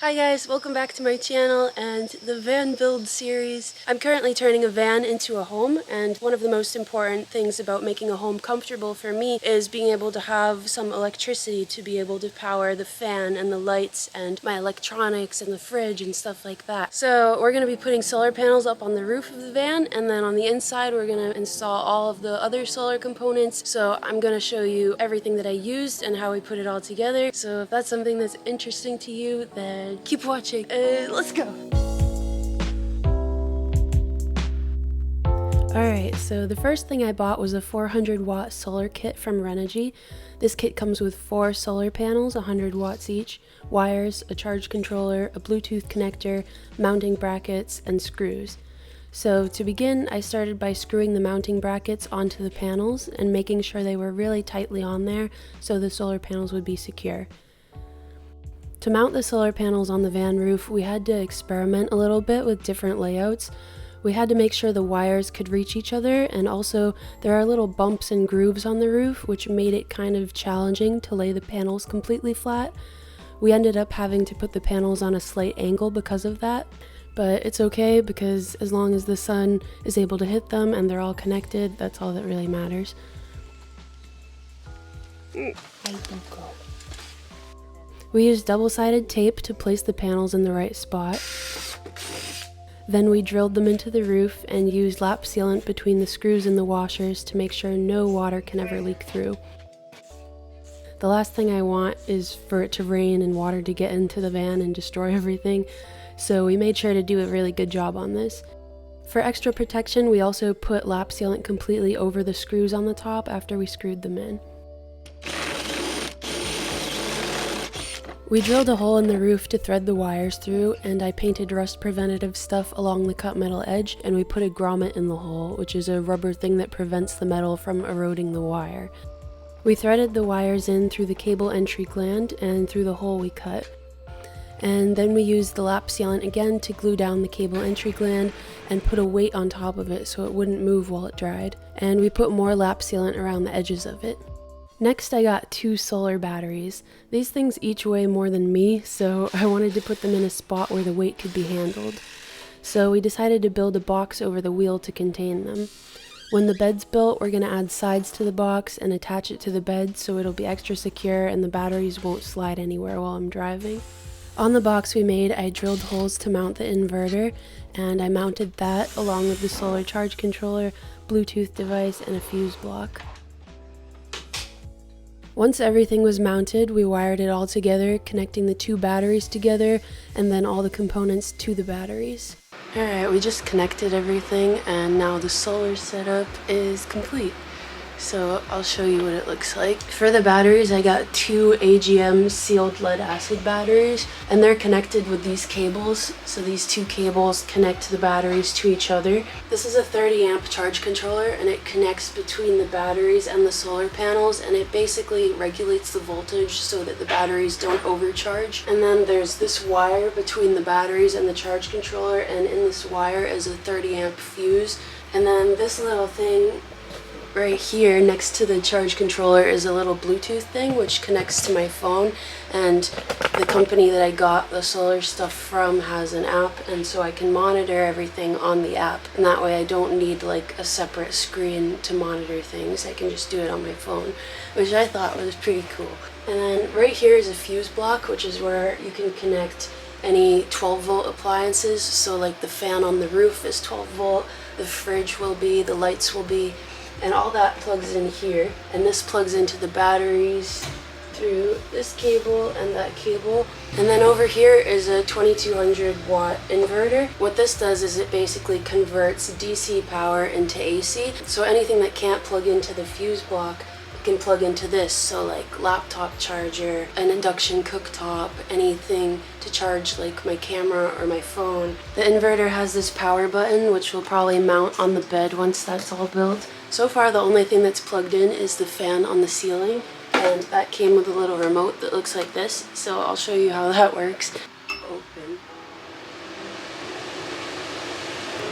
Hi guys, welcome back to my channel and the van build series. I'm currently turning a van into a home, and one of the most important things about making a home comfortable for me is being able to have some electricity to be able to power the fan and the lights and my electronics and the fridge and stuff like that. So we're going to be putting solar panels up on the roof of the van, and then on the inside we're going to install all of the other solar components. So I'm going to show you everything that I used and how we put it all together. So if that's something that's interesting to you, then keep watching. Let's go. Alright, so the first thing I bought was a 400-watt solar kit from Renogy. This kit comes with 4 solar panels, 100 watts each, wires, a charge controller, a Bluetooth connector, mounting brackets, and screws. So to begin, I started by screwing the mounting brackets onto the panels and making sure they were really tightly on there so the solar panels would be secure. To mount the solar panels on the van roof, we had to experiment a little bit with different layouts. We had to make sure the wires could reach each other, and also there are little bumps and grooves on the roof, which made it kind of challenging to lay the panels completely flat. We ended up having to put the panels on a slight angle because of that, but it's okay because as long as the sun is able to hit them and they're all connected, that's all that really matters. We used double-sided tape to place the panels in the right spot. Then we drilled them into the roof and used lap sealant between the screws and the washers to make sure no water can ever leak through. The last thing I want is for it to rain and water to get into the van and destroy everything, so we made sure to do a really good job on this. For extra protection, we also put lap sealant completely over the screws on the top after we screwed them in. We drilled a hole in the roof to thread the wires through, and I painted rust preventative stuff along the cut metal edge, and we put a grommet in the hole, which is a rubber thing that prevents the metal from eroding the wire. We threaded the wires in through the cable entry gland and through the hole we cut. And then we used the lap sealant again to glue down the cable entry gland and put a weight on top of it so it wouldn't move while it dried. And we put more lap sealant around the edges of it. Next, I got 2 solar batteries. These things each weigh more than me, so I wanted to put them in a spot where the weight could be handled. So we decided to build a box over the wheel to contain them. When the bed's built, we're going to add sides to the box and attach it to the bed so it'll be extra secure and the batteries won't slide anywhere while I'm driving. On the box we made, I drilled holes to mount the inverter, and I mounted that along with the solar charge controller, Bluetooth device, and a fuse block. Once everything was mounted, we wired it all together, connecting the 2 batteries together and then all the components to the batteries. Alright, we just connected everything and now the solar setup is complete. So I'll show you what it looks like. For the batteries, I got 2 AGM sealed lead acid batteries, and they're connected with these cables. So these 2 cables connect the batteries to each other. This is a 30 amp charge controller, and it connects between the batteries and the solar panels, and it basically regulates the voltage so that the batteries don't overcharge. And then there's this wire between the batteries and the charge controller, and in this wire is a 30 amp fuse. And then this little thing right here next to the charge controller is a little Bluetooth thing which connects to my phone, and the company that I got the solar stuff from has an app, and so I can monitor everything on the app, and that way I don't need like a separate screen to monitor things. I can just do it on my phone, which I thought was pretty cool. And then right here is a fuse block, which is where you can connect any 12 volt appliances. So like the fan on the roof is 12 volt, the fridge will be, the lights will be, and all that plugs in here, and this plugs into the batteries through this cable and that cable. And then over here is a 2200 watt inverter. What this does is it basically converts DC power into AC, so anything that can't plug into the fuse block can plug into this. So like laptop charger, an induction cooktop, anything to charge like my camera or my phone. The inverter has this power button which will probably mount on the bed once that's all built. So far the only thing that's plugged in is the fan on the ceiling, and that came with a little remote that looks like this, so I'll show you how that works. Open.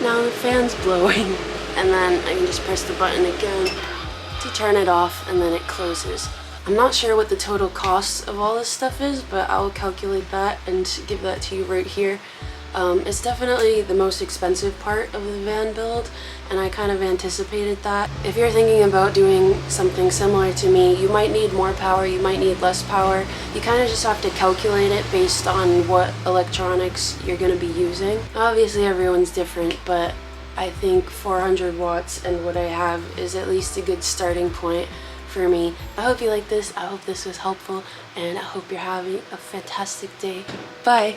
Now the fan's blowing, and then I can just press the button again to turn it off, and then it closes. I'm not sure what the total cost of all this stuff is, but I'll calculate that and give that to you right here. It's definitely the most expensive part of the van build, and I kind of anticipated that. If you're thinking about doing something similar to me, you might need more power, you might need less power. You kind of just have to calculate it based on what electronics you're going to be using. Obviously everyone's different, but I think 400 watts and what I have is at least a good starting point for me. I hope you like this, I hope this was helpful, and I hope you're having a fantastic day. Bye!